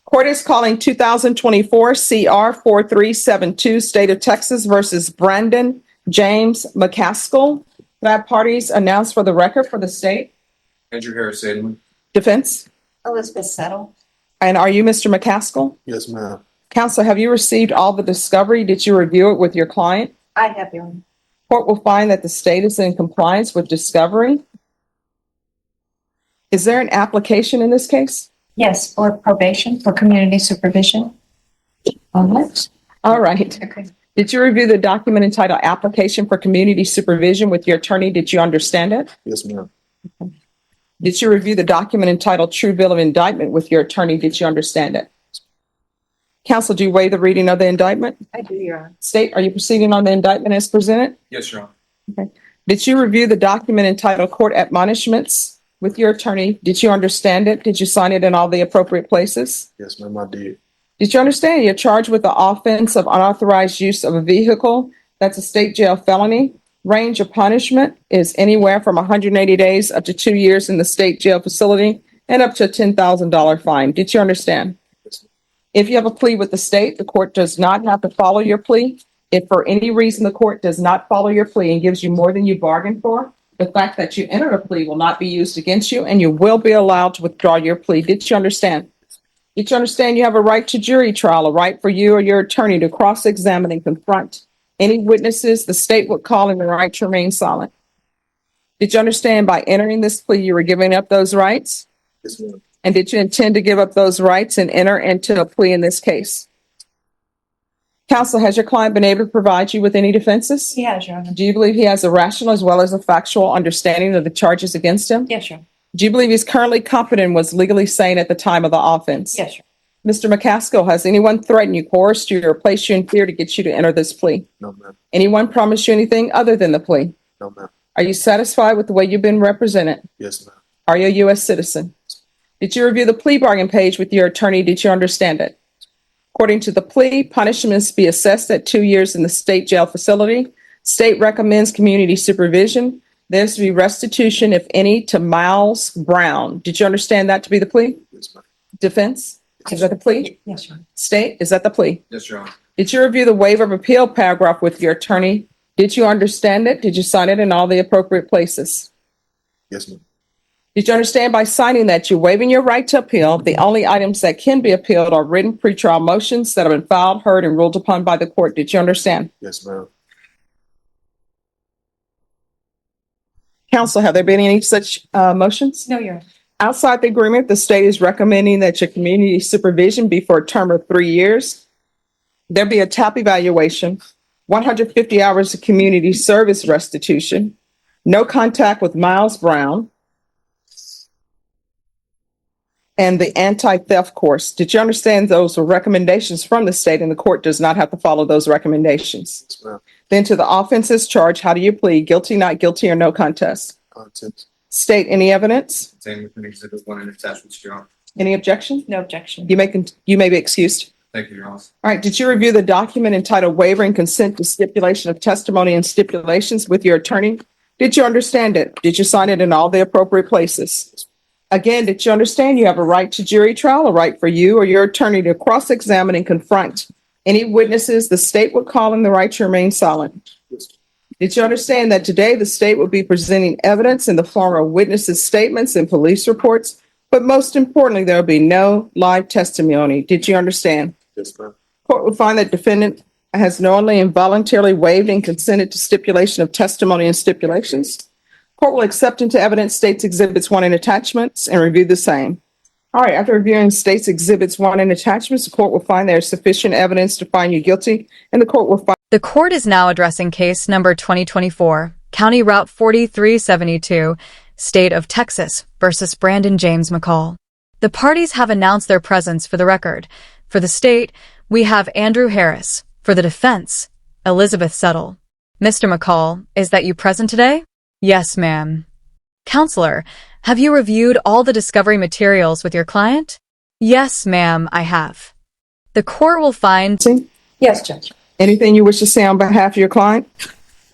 Court is calling 2024 CR 4372 State of Texas versus Brandon James McCaskill. That parties announced for the record for the state. Andrew Harris, Salem. Defense. Elizabeth Settle. And are you Mr. McCaskill? Yes, ma'am. Counsel, have you received all the discovery? Did you review it with your client? I have, Your Honor. Court will find that the state is in compliance with discovery. Is there an application in this case? Yes, for probation, for community supervision. All right. Okay. Did you review the document entitled Application for Community Supervision with your attorney? Did you understand it? Yes, ma'am. Did you review the document entitled True Bill of Indictment with your attorney? Did you understand it? Counsel, do you waive the reading of the indictment? I do, Your Honor. State, are you proceeding on the indictment as presented? Yes, Your Honor. Okay. Did you review the document entitled Court Admonishments with your attorney? Did you understand it? Did you sign it in all the appropriate places? Yes, ma'am, I did. Did you understand you're charged with the offense of unauthorized use of a vehicle? That's a state jail felony. Range of punishment is anywhere from 180 days up to 2 years in the state jail facility and up to a $10,000 fine. Did you understand? Yes, ma'am. If you have a plea with the state, the court does not have to follow your plea. If for any reason the court does not follow your plea and gives you more than you bargained for, the fact that you entered a plea will not be used against you and you will be allowed to withdraw your plea. Did you understand? Did you understand you have a right to jury trial, a right for you or your attorney to cross-examine and confront any witnesses the state would call and the right to remain silent? Did you understand by entering this plea you were giving up those rights? Yes, ma'am. And did you intend to give up those rights and enter into a plea in this case? Counsel, has your client been able to provide you with any defenses? He has, Your Honor. Do you believe he has a rational as well as a factual understanding of the charges against him? Yes, Your Honor. Do you believe he's currently competent and was legally sane at the time of the offense? Yes, Your Mr. McCaskill, has anyone threatened you, coerced you, or placed you in fear to get you to enter this plea? No, ma'am. Anyone promised you anything other than the plea? No, ma'am. Are you satisfied with the way you've been represented? Yes, ma'am. Are you a U.S. citizen? Did you review the plea bargain page with your attorney? Did you understand it? According to the plea, punishments be assessed at 2 years in the state jail facility. State recommends community supervision. There's to be restitution, if any, to Miles Brown. Did you understand that to be the plea? Yes, ma'am. Defense? Is that the plea? Yes, Your Honor. State? Is that the plea? Yes, Your Honor. Did you review the waiver of appeal paragraph with your attorney? Did you understand it? Did you sign it in all the appropriate places? Yes, ma'am. Did you understand by signing that you're waiving your right to appeal? The only items that can be appealed are written pretrial motions that have been filed, heard, and ruled upon by the court. Did you understand? Yes, ma'am. Counsel, have there been any such motions? No, Your Honor. Outside the agreement, the state is recommending that your community supervision be for a term of 3 years. There be a TAP evaluation, 150 hours of community service restitution, no contact with Miles Brown, and the anti-theft course. Did you understand those were recommendations from the state and the court does not have to follow those recommendations? Yes, ma'am. Then to the offenses charged, how do you plead? Guilty, not guilty, or no contest? Contents. State any evidence? Same with Exhibit 1 and attachments, Your Honor. Any objection? No objection. You may be excused. Thank you, Your Honor. All right. Did you review the document entitled Waiver and Consent to Stipulation of Testimony and Stipulations with your attorney? Did you understand it? Did you sign it in all the appropriate places? Again, did you understand you have a right to jury trial, a right for you or your attorney to cross-examine and confront any witnesses the state would call in the right to remain silent? Yes. Did you understand that today the state will be presenting evidence in the form of witnesses' statements and police reports, but most importantly, there will be no live testimony? Did you understand? Yes, ma'am. Court will find that defendant has knowingly and voluntarily waived and consented to stipulation of testimony and stipulations. Court will accept into evidence state's exhibits 1 and attachments and review the same. All right, after reviewing state's exhibits 1 and attachments, the court will find there is sufficient evidence to find you guilty, and the court will find. The court is now addressing case number 2024, County Route 4372, State of Texas versus Brandon James McCall. The parties have announced their presence for the record. For the state, we have Andrew Harris. For the defense, Elizabeth Settle. Mr. McCall, is that you present today? Yes, ma'am. Counselor, have you reviewed all the discovery materials with your client? Yes, ma'am, I have. The court will find... Yes, Judge. Anything you wish to say on behalf of your client?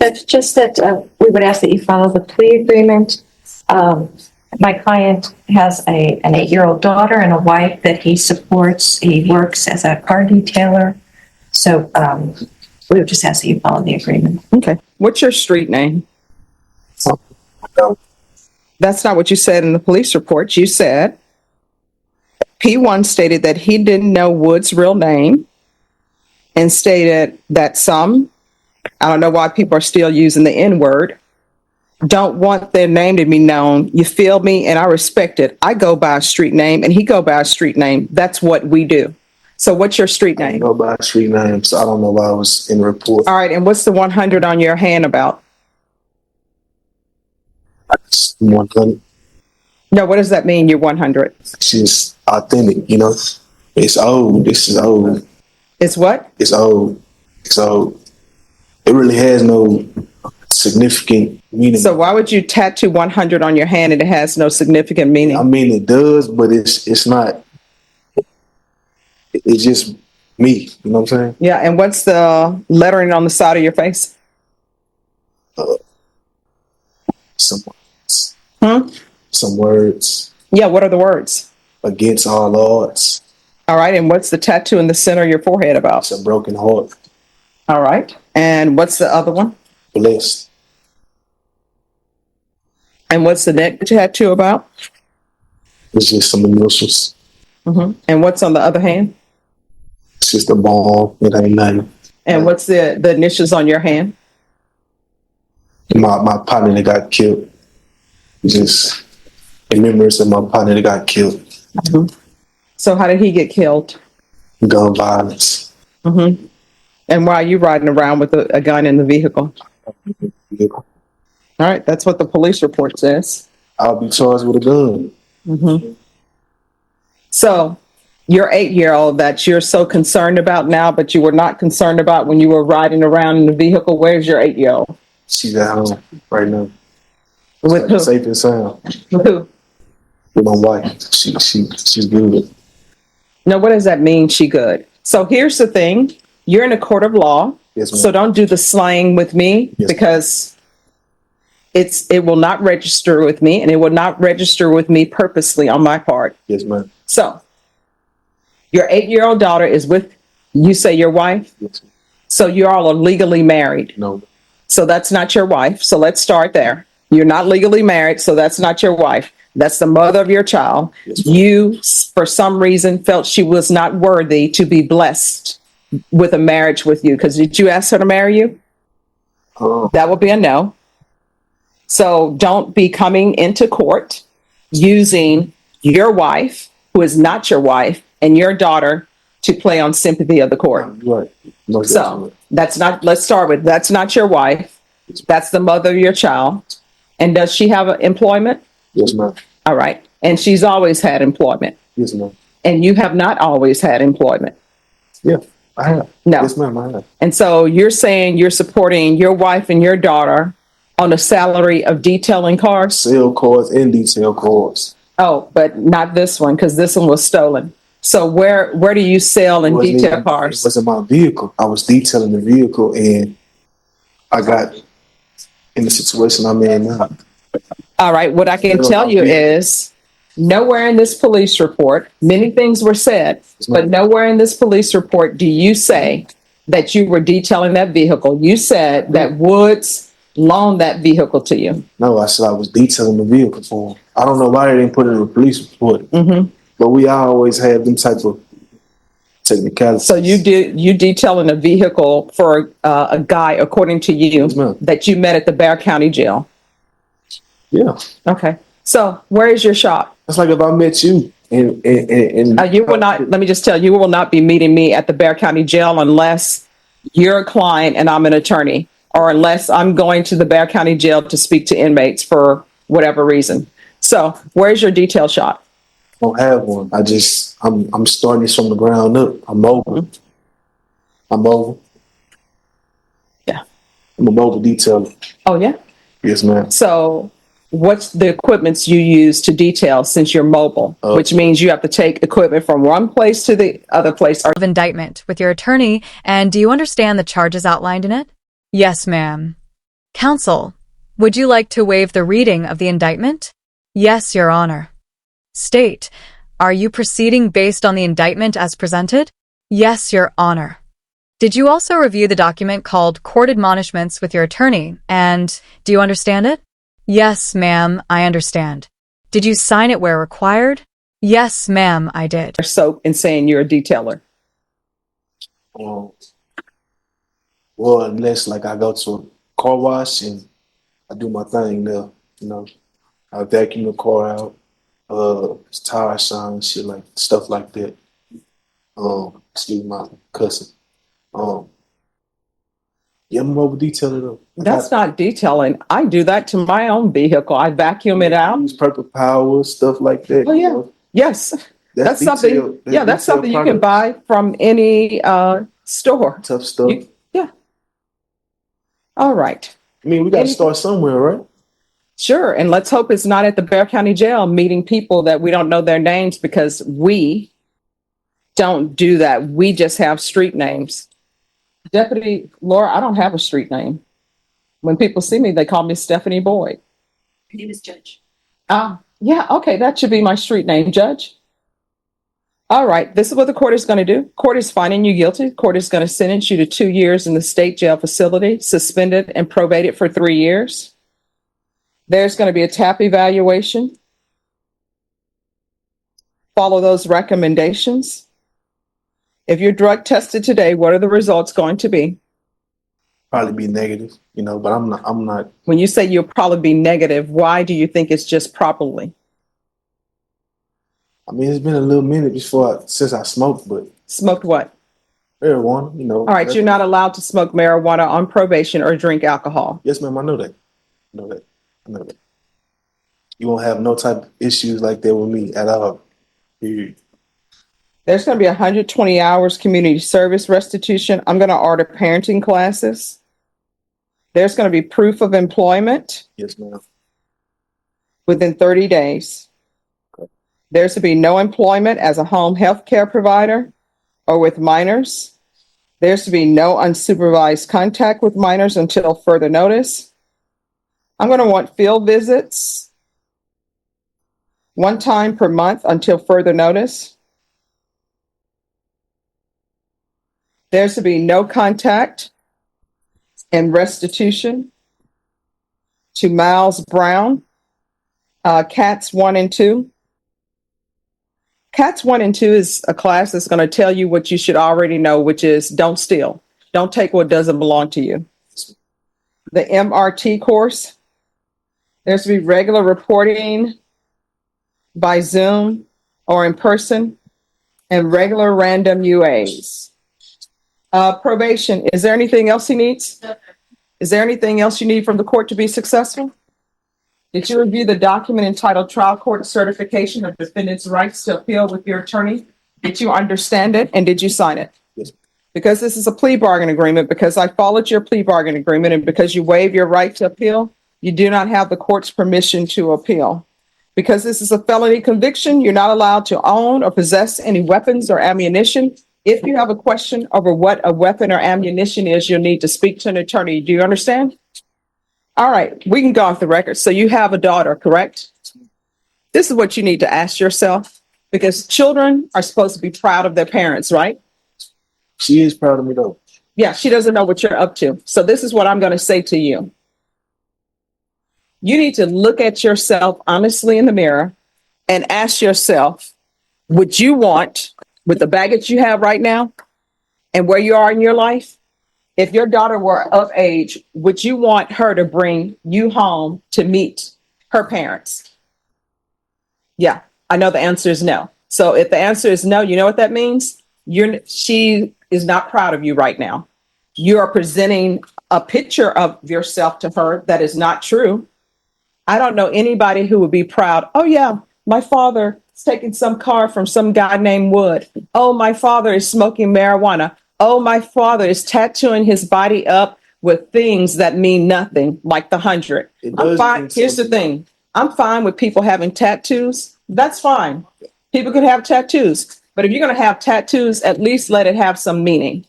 It's just that we would ask that you follow the plea agreement and My client has an 8-year-old daughter and a wife that he supports. He works as a car detailer. So we would just ask that you follow the agreement. Okay. What's your street name? No. That's not what you said in the police report. You said P1 stated that he didn't know Wood's real name and stated that some, I don't know why people are still using the N-word, don't want their name to be known. You feel me? And I respect it. I go by a street name and he go by a street name. That's what we do. So what's your street I name? know about street names. I don't know why I was in the report. All right. And what's the 100 on your hand about? It's 100. No, what does that mean? You're 100. It's just authentic, you know. It's old. This is old. It's what? It's old. It's old. It really has no significant meaning. So why would you tattoo 100 on your hand and it has no significant meaning? I mean, it does, but it's not. It's just me. You know what I'm saying? Yeah. And what's the lettering on the side of your face? Some words. Hmm? Some words. Yeah. What are the words? Against all odds. All right. And what's the tattoo in the center of your forehead about? It's a broken heart. All right. And what's the other one? Blessed. And what's the neck tattoo about? It's just some initials. And what's on the other hand? It's just a ball. It ain't nothing. And what's the initials on your hand? My partner that got killed. Just in remembrance of my partner that got killed. So how did he get killed? Gun violence. And why are you riding around with a gun in the vehicle? Yeah. All right. That's what the police report says. I'll be charged with a gun. So your 8-year-old that you're so concerned about now, but you were not concerned about when you were riding around in the vehicle. Where's your 8-year-old? She's at home right now. With who? Safe and sound. With who? With my wife. She's good. No, what does that mean? She good. So here's the thing. You're in a court of law. Yes, ma'am. So don't do the slang with me Yes, because it will not register with me and it will not register with me purposely on my part. Yes, ma'am. So your 8-year-old daughter is with, you say your wife? Yes, ma'am. So you all are legally married. No. So that's not your wife. So let's start there. You're not legally married. So that's not your wife. That's the mother of your child. Yes, ma'am. You, for some reason, felt she was not worthy to be blessed with a marriage with you. Because did you ask her to marry you? Oh, That would be a no. So don't be coming into court using your wife, who is not your wife, and your daughter to play on sympathy of the court. you're right. No, So that's not, let's start with, that's not your wife. That's the mother of your child. And does she have employment? yes, ma'am. All right. And she's always had employment. Yes, ma'am. And you have not always had employment. Yeah, I have. No. Yes, ma'am, I have. And so you're saying you're supporting your wife and your daughter on a salary of detailing cars? Sale cars and detail cars. Oh, but not this one, because this one was stolen. So where do you sell and Wasn't detail even- It cars? wasn't my vehicle. I was detailing the vehicle and I got in the situation I'm in now. All right. What I can tell you is nowhere in this police report, many things were said, but nowhere in this police report do you say that you were detailing that vehicle. You said that Woods loaned that vehicle to you. No, I said I was detailing the vehicle for him. I don't know why they didn't put it in the police report. But we always have them type of technicalities. So you detailing a vehicle for a guy, according to you, Yes, ma'am. that you met at the Bear County Jail. Yeah. Okay. So where is your shop? It's like if I met you and You will not, let me just tell you, you will not be meeting me at the Bear County Jail unless you're a client and I'm an attorney, or unless I'm going to the Bear County Jail to speak to inmates for whatever reason. So where's your detail shop? I don't have one. I'm starting this from the ground up. I'm mobile. I'm mobile. Yeah. I'm a mobile detailer. Oh, yeah. Yes, ma'am. So what's the equipments you use to detail since you're mobile, which means you have to take equipment from one place to the other place? Of indictment with your attorney, and do you understand the charges outlined in it? Yes, ma'am. Counsel, would you like to waive the reading of the indictment? Yes, Your Honor. State, are you proceeding based on the indictment as presented? Yes, Your Honor. Did you also review the document called Court Admonishments with your attorney, and do you understand it? Yes, ma'am, I understand. Did you sign it where required? Yes, ma'am, I did. Soap and saying you're a detailer. Um, well, unless like I go to a car wash and I do my thing there, you know, I vacuum the car out, tire shine, shit like stuff like that. Excuse my cussing. Yeah, I'm over detailing though. That's not detailing. I do that to my own vehicle. I vacuum it out. Use purple power, stuff like that. Oh, you yeah. know. That's That's something. detail- Yeah, that's detail something you can product. buy from any store. Tough stuff. Yeah. All right. I mean, we got to Anything- start somewhere, right? Sure. And let's hope it's not at the Bexar County Jail meeting people that we don't know their names, because we don't do that. We just have street names. Deputy Laura, I don't have a street name. When people see me, they call me Stephanie Boyd. Her name is Judge. Yeah, okay, that should be my street name, Judge. All right, this is what the court is going to do. Court is finding you guilty. Court is going to sentence you to 2 years in the state jail facility, suspended and probated for 3 years. There's going to be a TAP evaluation. Follow those recommendations. If you're drug tested today, what are the results going to be? Probably be negative, you know, but I'm not. When you say you'll probably be negative, why do you think it's just probably? I mean, it's been a little minute since I smoked, but Smoked what? marijuana, you know. All right, you're not allowed to smoke marijuana on probation or drink alcohol. Yes, ma'am, I know that. I know that. You won't have no type of issues like that with me at all. Period. There's going to be 120 hours community service restitution. I'm going to order parenting classes. There's going to be proof of employment Yes, ma'am. within 30 days. There's to be no employment as a home health care provider or with minors. There's to be no unsupervised contact with minors until further notice. I'm going to want field visits 1 time per month until further notice. There's to be no contact and restitution to Miles Brown, CATS 1 and 2. CATS 1 and 2 is a class that's going to tell you what you should already know, which is don't steal. Don't take what doesn't belong to you. The MRT course, there's to be regular reporting by Zoom or in person and regular random UAs. Probation, is there anything else he needs? Is there anything else you need from the court to be successful? Did you review the document entitled Trial Court Certification of Defendant's Rights to Appeal with your attorney? Did you understand it and did you sign it? Yes. Because this is a plea bargain agreement, because I followed your plea bargain agreement, and because you waive your right to appeal, you do not have the court's permission to appeal. Because this is a felony conviction, you're not allowed to own or possess any weapons or ammunition. If you have a question over what a weapon or ammunition is, you'll need to speak to an attorney. Do you understand? All right, we can go off the record. So you have a daughter, correct? This is what you need to ask yourself, because children are supposed to be proud of their parents, right? She is proud of me though. Yeah, she doesn't know what you're up to. So this is what I'm going to say to you. You need to look at yourself honestly in the mirror and ask yourself, would you want, with the baggage you have right now and where you are in your life, if your daughter were of age, would you want her to bring you home to meet her parents? Yeah, I know the answer is no. So if the answer is no, you know what that means? She is not proud of you right now. You are presenting a picture of yourself to her that is not true. I don't know anybody who would be proud. Oh yeah, my father is taking some car from some guy named Wood. Oh, my father is smoking marijuana. Oh, my father is tattooing his body up with things that mean nothing, like the 100. I'm fine. Here's the thing. I'm fine with people having tattoos. That's fine. People can have tattoos. But if you're going to have tattoos, at least let it have some meaning.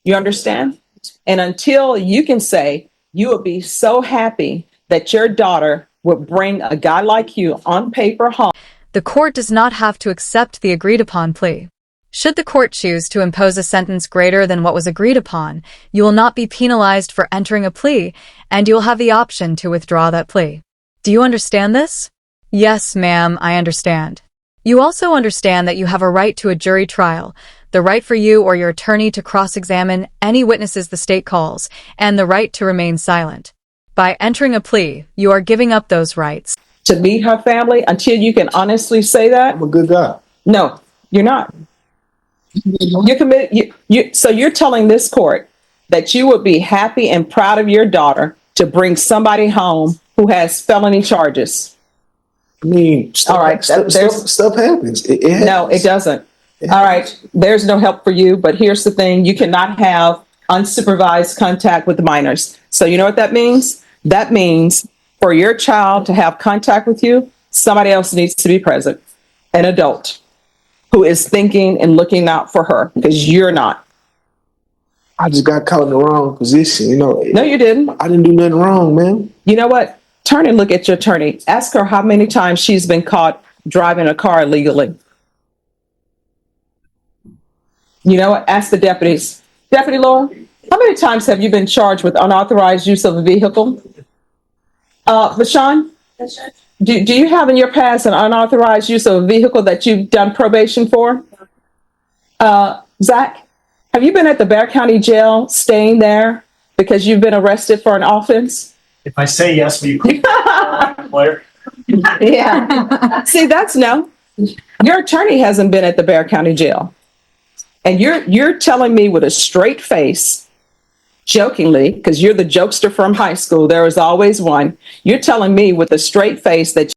You understand? And until you can say you would be so happy that your daughter would bring a guy like you on paper home. The court does not have to accept the agreed upon plea. Should the court choose to impose a sentence greater than what was agreed upon, you will not be penalized for entering a plea, and you will have the option to withdraw that plea. Do you understand this? Yes, ma'am, I understand. You also understand that you have a right to a jury trial, the right for you or your attorney to cross-examine any witnesses the state calls, and the right to remain silent. By entering a plea, you are giving up those rights. To meet her family until you can honestly say that? I'm a good guy. No, you're not. You're committed. So you're telling this court that you would be happy and proud of your daughter to bring somebody home who has felony charges. I mean, stuff, All right, stuff happens. It happens. No, it doesn't. All right, there's no help for you, but here's the thing. You cannot have unsupervised contact with minors. So you know what that means? That means for your child to have contact with you, somebody else needs to be present, an adult who is thinking and looking out for her, because you're not. I just got caught in the wrong position, you know. No, you didn't. I didn't do nothing wrong, man. You know what? Turn and look at your attorney. Ask her how many times she's been caught driving a car illegally. You know what? Ask the deputies. Deputy Laura, how many times have you been charged with unauthorized use of a vehicle? Vashawn? Do you have in your past an unauthorized use of a vehicle that you've done probation for? Zach, have you been at the Bexar County Jail staying there because you've been arrested for an offense? If I say yes, will you Claire? Yeah. See, that's no. Your attorney hasn't been at the Bexar County Jail. And you're telling me with a straight face, jokingly, because you're the jokester from high school, there was always one. You're telling me with a straight face that